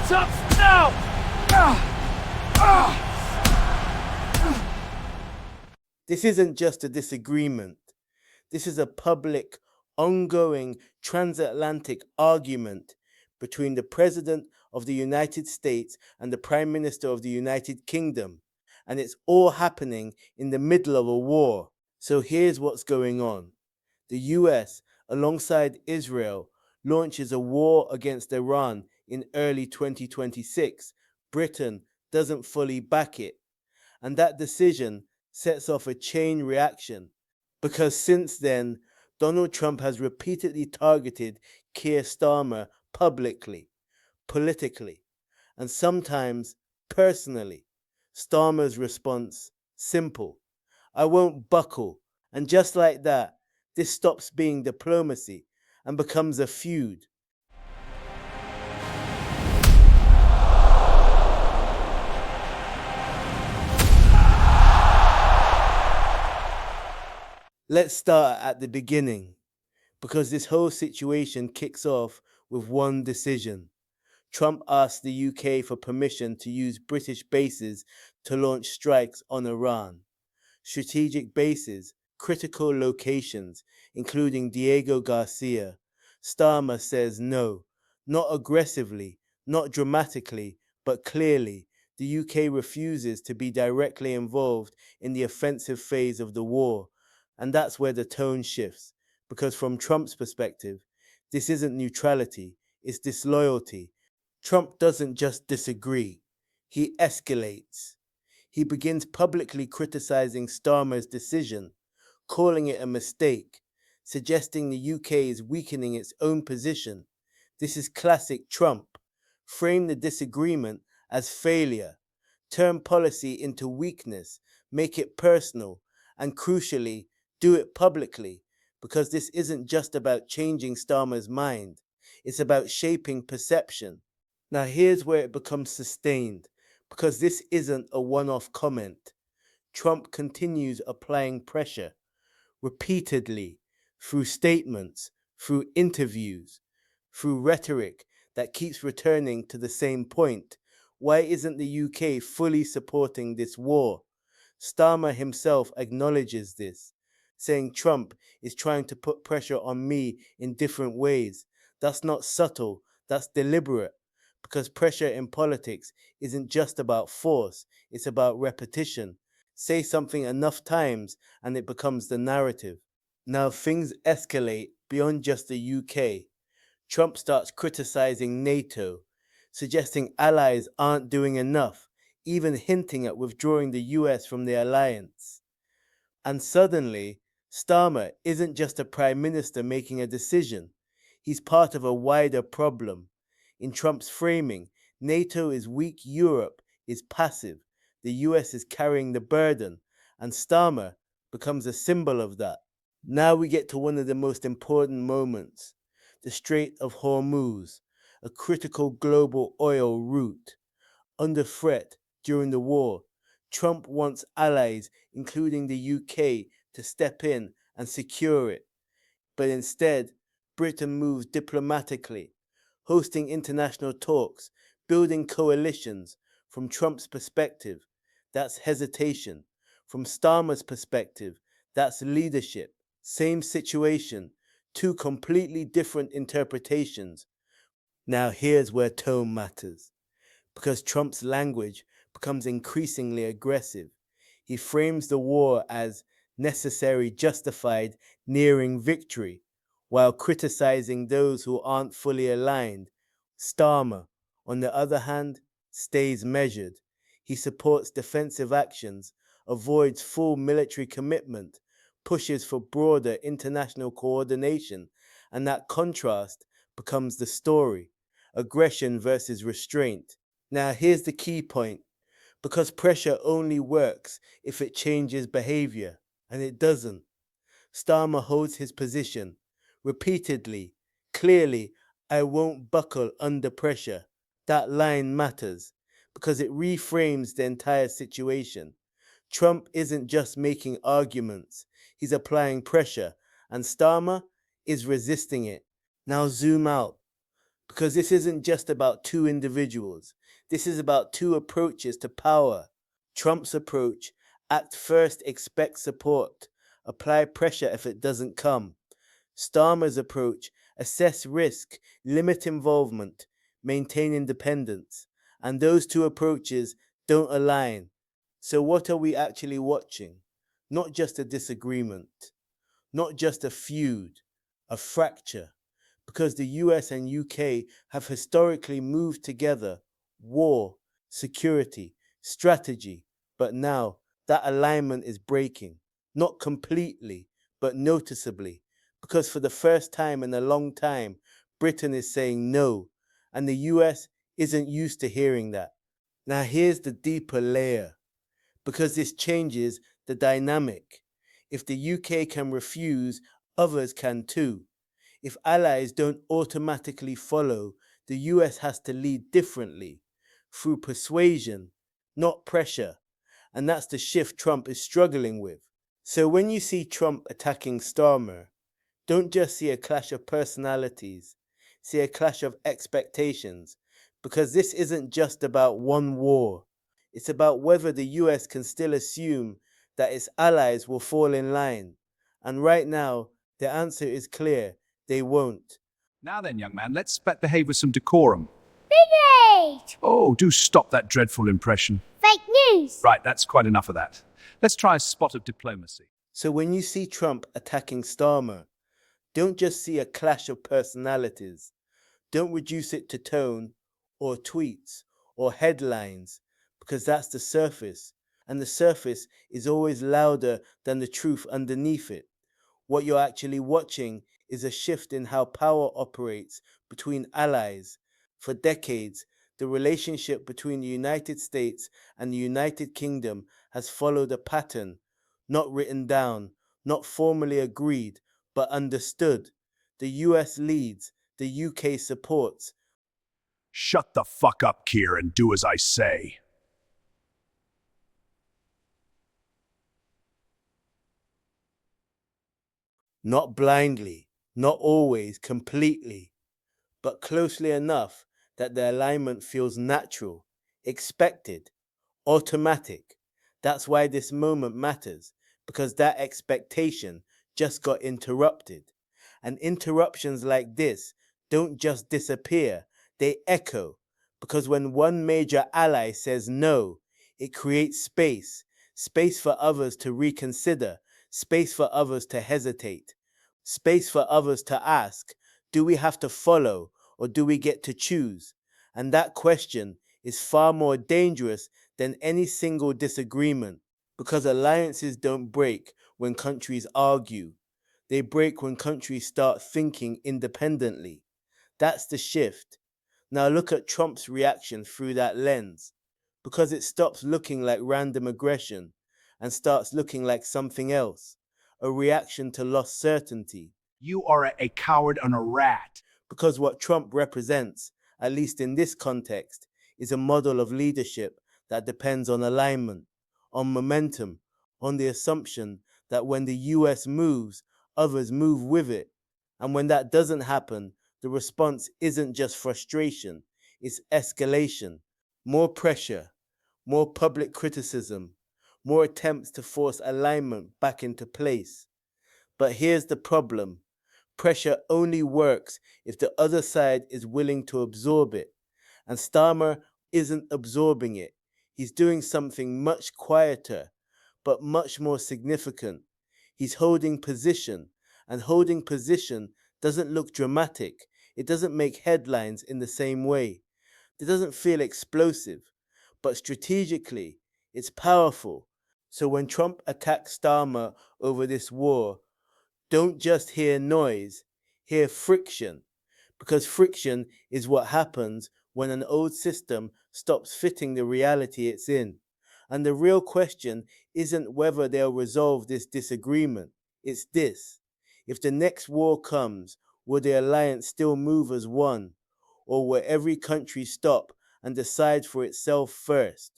hands up now! This isn't just a disagreement. This is a public, ongoing transatlantic argument between the President of the United States and the Prime Minister of the United Kingdom. And it's all happening in the middle of a war. So here's what's going on. The US, alongside Israel, launches a war against Iran in early 2026. Britain doesn't fully back it. And that decision sets off a chain reaction because since then, Donald Trump has repeatedly targeted Keir Starmer publicly, politically, and sometimes personally. Starmer's response, simple: I won't buckle. And just like that, this stops being diplomacy and becomes a feud. Let's start at the beginning, because this whole situation kicks off with one decision. Trump asked the UK for permission to use British bases to launch strikes on Iran. Strategic bases, critical locations, including Diego Garcia. Starmer says no, not aggressively, not dramatically, but clearly. The UK refuses to be directly involved in the offensive phase of the war. And that's where the tone shifts, because from Trump's perspective, this isn't neutrality, it's disloyalty. Trump doesn't just disagree, he escalates. He begins publicly criticizing Starmer's decision, calling it a mistake, suggesting the UK is weakening its own position. This is classic Trump. Frame the disagreement as failure, turn policy into weakness, make it personal, and crucially, do it publicly, because this isn't just about changing Starmer's mind, it's about shaping perception. Now here's where it becomes sustained, because this isn't a one-off comment. Trump continues applying pressure repeatedly through statements, through interviews, through rhetoric that keeps returning to the same point. Why isn't the UK fully supporting this war? Starmer himself acknowledges this, saying Trump is trying to put pressure on me in different ways. That's not subtle, that's deliberate. Because pressure in politics isn't just about force, it's about repetition. Say something enough times and it becomes the narrative. Now things escalate beyond just the UK. Trump starts criticizing NATO, suggesting allies aren't doing enough, even hinting at withdrawing the US from the alliance. And suddenly, Starmer isn't just a prime minister making a decision. He's part of a wider problem. In Trump's framing, NATO is weak, Europe is passive, the US is carrying the burden, and Starmer becomes a symbol of that. Now we get to one of the most important moments, the Strait of Hormuz, a critical global oil route. Under threat during the war, Trump wants allies, including the UK, to step in and secure it. But instead, Britain moves diplomatically, hosting international talks, building coalitions. From Trump's perspective, that's hesitation. From Starmer's perspective, that's leadership. Same situation, two completely different interpretations. Now here's where tone matters, because Trump's language becomes increasingly aggressive. He frames the war as necessary, justified, nearing victory, while criticizing those who aren't fully aligned. Starmer, on the other hand, stays measured. He supports defensive actions, avoids full military commitment, pushes for broader international coordination, and that contrast becomes the story: aggression versus restraint. Now here's the key point, because pressure only works if it changes behavior, and it doesn't. Starmer holds his position repeatedly, clearly: I won't buckle under pressure. That line matters because it reframes the entire situation. Trump isn't just making arguments, he's applying pressure, and Starmer is resisting it. Now zoom out. Because this isn't just about two individuals. This is about two approaches to power. Trump's approach: act first, expect support, apply pressure if it doesn't come. Starmer's approach: assess risk, limit involvement, maintain independence. And those two approaches don't align. So, what are we actually watching? Not just a disagreement, not just a feud, a fracture. Because the US and UK have historically moved together: war, security, strategy. But now that alignment is breaking, not completely, but noticeably. Because for the first time in a long time, Britain is saying no, and the US isn't used to hearing that. Now, here's the deeper layer: because this changes the dynamic. If the UK can refuse, others can too. If allies don't automatically follow, the US has to lead differently, through persuasion, not pressure. And that's the shift Trump is struggling with. So when you see Trump attacking Starmer, don't just see a clash of personalities, see a clash of expectations. Because this isn't just about one war. It's about whether the US can still assume that its allies will fall in line. And right now, the answer is clear: they won't. Now then, young man, let's behave with some decorum. Big Age! Oh, do stop that dreadful impression. Fake news! Right, that's quite enough of that. Let's try a spot of diplomacy. So when you see Trump attacking Starmer, don't just see a clash of personalities. Don't reduce it to tone or tweets or headlines, because that's the surface. And the surface is always louder than the truth underneath it. What you're actually watching is a shift in how power operates between allies. For decades, the relationship between the United States and the United Kingdom has followed a pattern, not written down, not formally agreed, but understood. The US leads, the UK supports. Shut the fuck up, Keir, and do as I say. Not blindly, not always, completely, but closely enough that the alignment feels natural, expected, automatic. That's why this moment matters, because that expectation just got interrupted. And interruptions like this don't just disappear, they echo. Because when one major ally says no, it creates space, space for others to reconsider, space for others to hesitate, space for others to ask, do we have to follow or do we get to choose? And that question is far more dangerous than any single disagreement, because alliances don't break when countries argue. They break when countries start thinking independently. That's the shift. Now look at Trump's reaction through that lens, because it stops looking like random aggression and starts looking like something else: a reaction to lost certainty. You are a coward and a rat. Because what Trump represents, at least in this context, is a model of leadership that depends on alignment, on momentum, on the assumption that when the US moves, others move with it. And when that doesn't happen, the response isn't just frustration, it's escalation. More pressure, more public criticism, more attempts to force alignment back into place. But here's the problem: pressure only works if the other side is willing to absorb it. And Starmer isn't absorbing it. He's doing something much quieter, but much more significant. He's holding position, and holding position doesn't look dramatic. It doesn't make headlines in the same way. It doesn't feel explosive, but strategically, it's powerful. So when Trump attacks Starmer over this war, don't just hear noise, hear friction. Because friction is what happens when an old system stops fitting the reality it's in. And the real question isn't whether they'll resolve this disagreement, it's this: if the next war comes, will the alliance still move as one? Or will every country stop and decide for itself first?